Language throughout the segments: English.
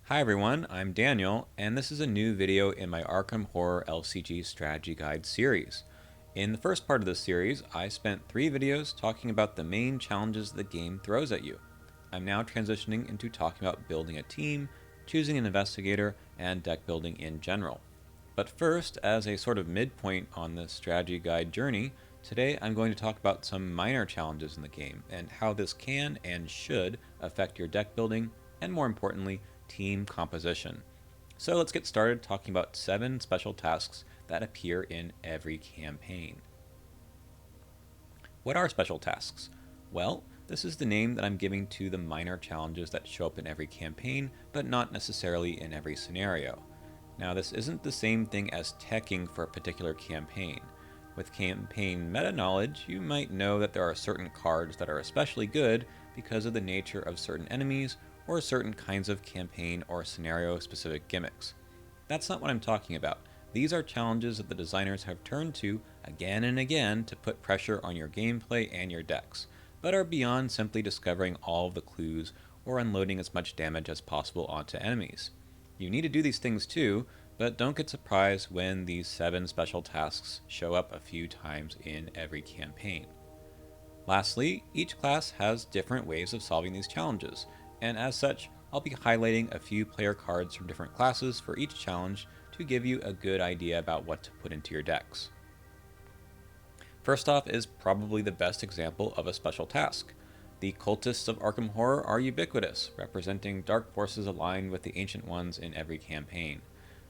Hi everyone, I'm Daniel, and this is a new video in my Arkham Horror LCG Strategy Guide series. In the first part of this series, I spent 3 videos talking about the main challenges the game throws at you. I'm now transitioning into talking about building a team, choosing an investigator, and deck building in general. But first, as a sort of midpoint on this strategy guide journey, today I'm going to talk about some minor challenges in the game and how this can and should affect your deck building, and more importantly, team composition. So let's get started talking about 7 special tasks that appear in every campaign. What are special tasks? Well, this is the name that I'm giving to the minor challenges that show up in every campaign, but not necessarily in every scenario. Now, this isn't the same thing as teching for a particular campaign. With campaign meta knowledge, you might know that there are certain cards that are especially good because of the nature of certain enemies or certain kinds of campaign or scenario specific gimmicks. That's not what I'm talking about. These are challenges that the designers have turned to again and again to put pressure on your gameplay and your decks, but are beyond simply discovering all of the clues or unloading as much damage as possible onto enemies. You need to do these things too, but don't get surprised when these 7 special tasks show up a few times in every campaign. Lastly, each class has different ways of solving these challenges, and as such, I'll be highlighting a few player cards from different classes for each challenge to give you a good idea about what to put into your decks. First off is probably the best example of a special task. The Cultists of Arkham Horror are ubiquitous, representing dark forces aligned with the Ancient Ones in every campaign.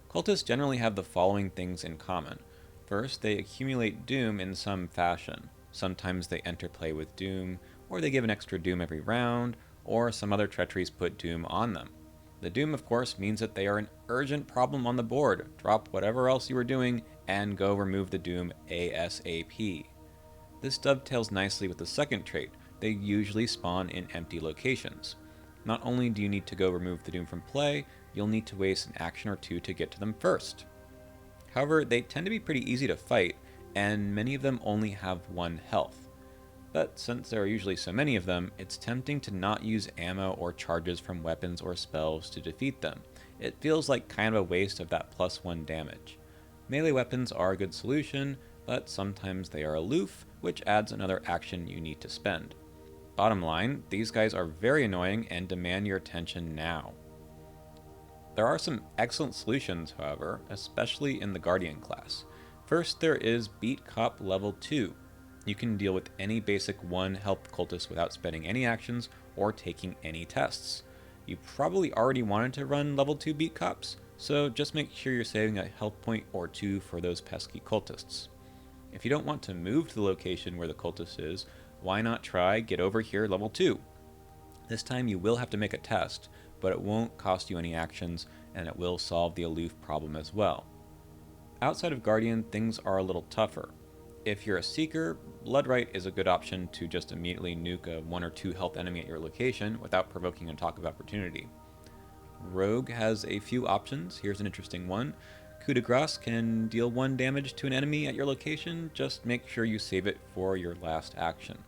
Cultists generally have the following things in common. First, they accumulate doom in some fashion. Sometimes they enter play with doom, or they give an extra doom every round, or some other treacheries put doom on them. The doom, of course, means that they are an urgent problem on the board. Drop whatever else you are doing and go remove the doom ASAP. This dovetails nicely with the second trait. They usually spawn in empty locations. Not only do you need to go remove the doom from play, you'll need to waste an action or two to get to them first. However, they tend to be pretty easy to fight, and many of them only have 1 health. But since there are usually so many of them, it's tempting to not use ammo or charges from weapons or spells to defeat them. It feels like kind of a waste of that +1 damage. Melee weapons are a good solution, but sometimes they are aloof, which adds another action you need to spend. Bottom line, these guys are very annoying and demand your attention now. There are some excellent solutions, however, especially in the Guardian class. First, there is Beat Cop Level 2. You can deal with any basic 1 health cultist without spending any actions or taking any tests. You probably already wanted to run level 2 beat cops, so just make sure you're saving a health point or 2 for those pesky cultists. If you don't want to move to the location where the cultist is, why not try Get Over Here Level 2? This time you will have to make a test, but it won't cost you any actions and it will solve the aloof problem as well. Outside of Guardian, things are a little tougher. If you're a Seeker, Bloodright is a good option to just immediately nuke a 1 or 2 health enemy at your location without provoking an attack of opportunity. Rogue has a few options. Here's an interesting one. Coup de grace can deal 1 damage to an enemy at your location, just make sure you save it for your last action.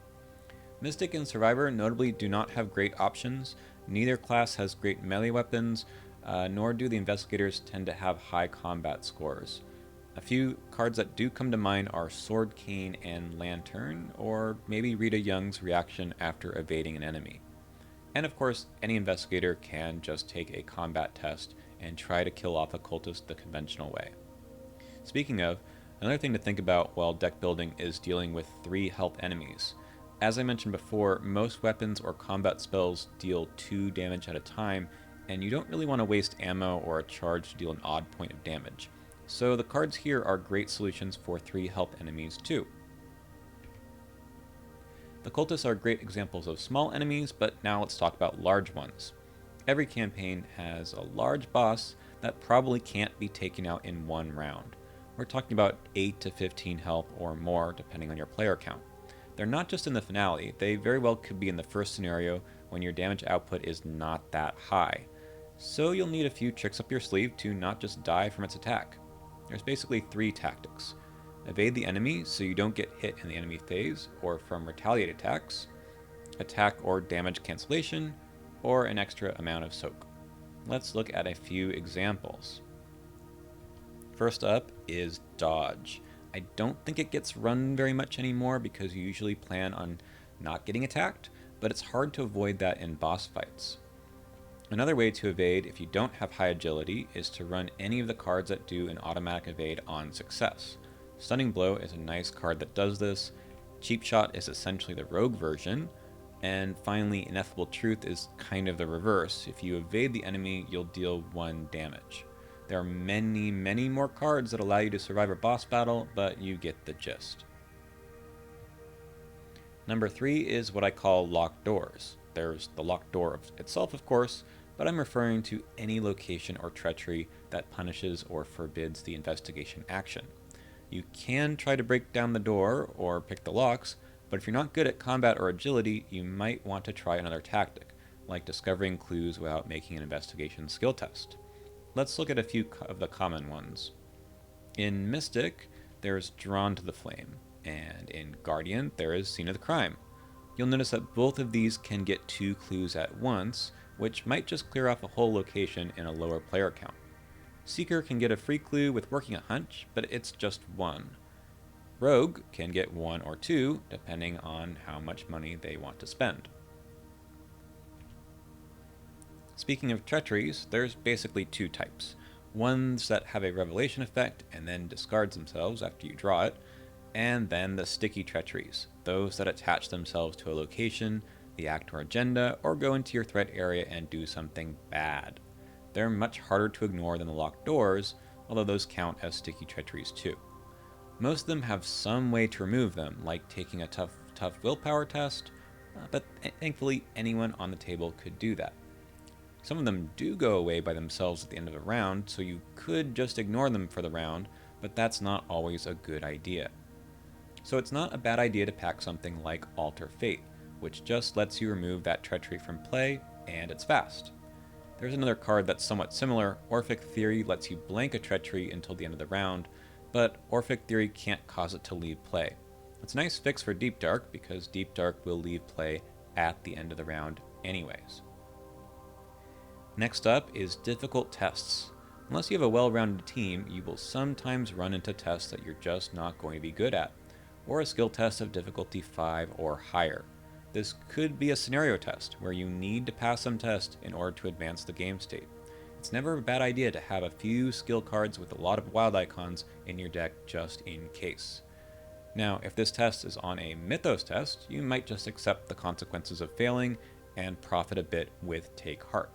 Mystic and Survivor notably do not have great options. Neither class has great melee weapons, nor do the investigators tend to have high combat scores. A few cards that do come to mind are Sword Cane and Lantern, or maybe Rita Young's reaction after evading an enemy. And of course, any investigator can just take a combat test and try to kill off a cultist the conventional way. Speaking of, another thing to think about while deck building is dealing with 3 health enemies. As I mentioned before, most weapons or combat spells deal 2 damage at a time, and you don't really want to waste ammo or a charge to deal an odd point of damage. So the cards here are great solutions for 3 health enemies too. The cultists are great examples of small enemies, but now let's talk about large ones. Every campaign has a large boss that probably can't be taken out in 1 round. We're talking about 8 to 15 health or more depending on your player count. They're not just in the finale, they very well could be in the first scenario when your damage output is not that high. So you'll need a few tricks up your sleeve to not just die from its attack. There's basically 3 tactics. Evade the enemy so you don't get hit in the enemy phase or from retaliate attacks, attack or damage cancellation, or an extra amount of soak. Let's look at a few examples. First up is dodge. I don't think it gets run very much anymore because you usually plan on not getting attacked, but it's hard to avoid that in boss fights. Another way to evade if you don't have high agility is to run any of the cards that do an automatic evade on success. Stunning Blow is a nice card that does this. Cheap Shot is essentially the rogue version. And finally, Ineffable Truth is kind of the reverse. If you evade the enemy, you'll deal 1 damage. There are many, many more cards that allow you to survive a boss battle, but you get the gist. Number 3 is what I call locked doors. There's the locked door itself, of course, but I'm referring to any location or treachery that punishes or forbids the investigation action. You can try to break down the door or pick the locks, but if you're not good at combat or agility, you might want to try another tactic, like discovering clues without making an investigation skill test. Let's look at a few of the common ones. In Mystic, there's Drawn to the Flame, and in Guardian, there is Scene of the Crime. You'll notice that both of these can get 2 clues at once, which might just clear off a whole location in a lower player count. Seeker can get a free clue with working a hunch, but it's just 1. Rogue can get 1 or 2, depending on how much money they want to spend. Speaking of treacheries, there's basically 2 types. Ones that have a revelation effect and then discards themselves after you draw it, and then the sticky treacheries, those that attach themselves to a location, the act or agenda, or go into your threat area and do something bad. They're much harder to ignore than the locked doors, although those count as sticky treacheries too. Most of them have some way to remove them, like taking a tough willpower test, but thankfully anyone on the table could do that. Some of them do go away by themselves at the end of a round, so you could just ignore them for the round, but that's not always a good idea. So it's not a bad idea to pack something like Alter Fate, which just lets you remove that treachery from play, and it's fast. There's another card that's somewhat similar. Orphic Theory lets you blank a treachery until the end of the round, but Orphic Theory can't cause it to leave play. It's a nice fix for Deep Dark, because Deep Dark will leave play at the end of the round anyways. Next up is difficult tests. Unless you have a well-rounded team, you will sometimes run into tests that you're just not going to be good at, or a skill test of difficulty 5 or higher. This could be a scenario test, where you need to pass some test in order to advance the game state. It's never a bad idea to have a few skill cards with a lot of wild icons in your deck just in case. Now, if this test is on a Mythos test, you might just accept the consequences of failing and profit a bit with Take Heart.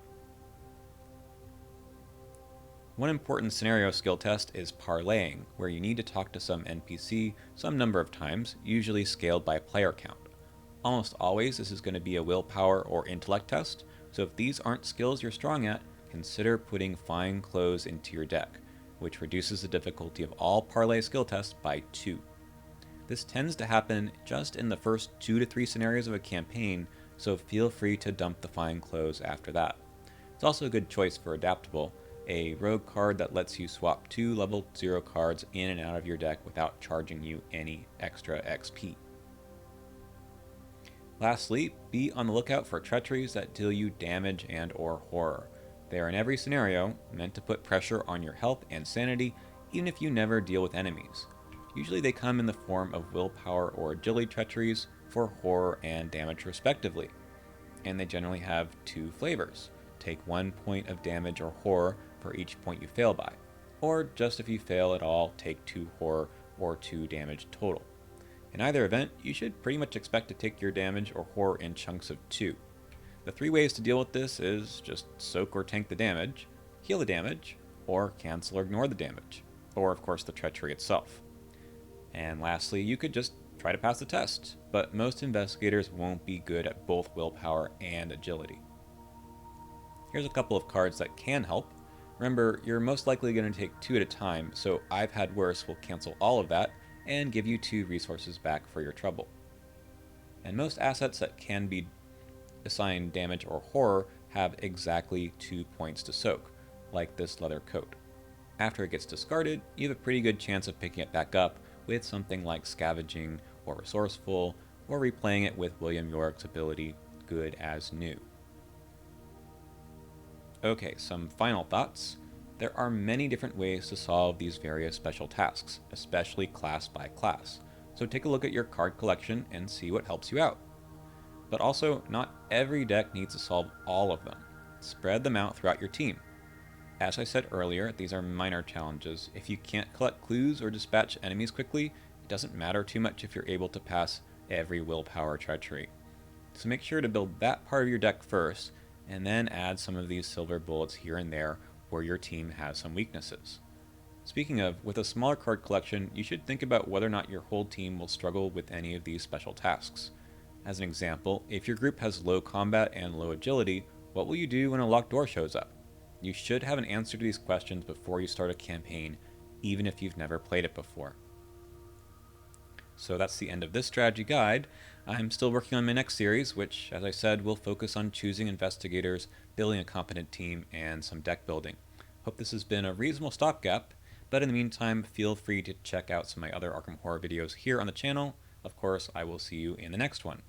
One important scenario skill test is parlaying, where you need to talk to some NPC some number of times, usually scaled by player count. Almost always this is going to be a willpower or intellect test, so if these aren't skills you're strong at, consider putting Fine Clothes into your deck, which reduces the difficulty of all parlay skill tests by 2. This tends to happen just in the first 2 to 3 scenarios of a campaign, so feel free to dump the Fine Clothes after that. It's also a good choice for Adaptable, a rogue card that lets you swap 2 level 0 cards in and out of your deck without charging you any extra XP. Lastly, be on the lookout for treacheries that deal you damage and or horror. They are in every scenario, meant to put pressure on your health and sanity, even if you never deal with enemies. Usually they come in the form of willpower or agility treacheries for horror and damage respectively. And they generally have 2 flavors. Take 1 point of damage or horror for each point you fail by. Or just if you fail at all, take 2 horror or 2 damage total. In either event, you should pretty much expect to take your damage or horror in chunks of 2. The 3 ways to deal with this is just soak or tank the damage, heal the damage, or cancel or ignore the damage, or of course the treachery itself. And lastly, you could just try to pass the test, but most investigators won't be good at both willpower and agility. Here's a couple of cards that can help. Remember, you're most likely going to take 2 at a time, so I've Had Worse will cancel all of that and give you 2 resources back for your trouble. And most assets that can be assigned damage or horror have exactly 2 points to soak, like this leather coat. After it gets discarded, you have a pretty good chance of picking it back up with something like Scavenging or Resourceful, or replaying it with William York's ability Good as New. Okay, some final thoughts. There are many different ways to solve these various special tasks, especially class by class. So take a look at your card collection and see what helps you out. But also, not every deck needs to solve all of them. Spread them out throughout your team. As I said earlier, these are minor challenges. If you can't collect clues or dispatch enemies quickly, it doesn't matter too much if you're able to pass every willpower treachery. So make sure to build that part of your deck first, and then add some of these silver bullets here and there where your team has some weaknesses. Speaking of, with a smaller card collection, you should think about whether or not your whole team will struggle with any of these special tasks. As an example, if your group has low combat and low agility, what will you do when a locked door shows up? You should have an answer to these questions before you start a campaign, even if you've never played it before. So that's the end of this strategy guide. I'm still working on my next series, which, as I said, will focus on choosing investigators, building a competent team, and some deck building. Hope this has been a reasonable stopgap, but in the meantime, feel free to check out some of my other Arkham Horror videos here on the channel. Of course, I will see you in the next one.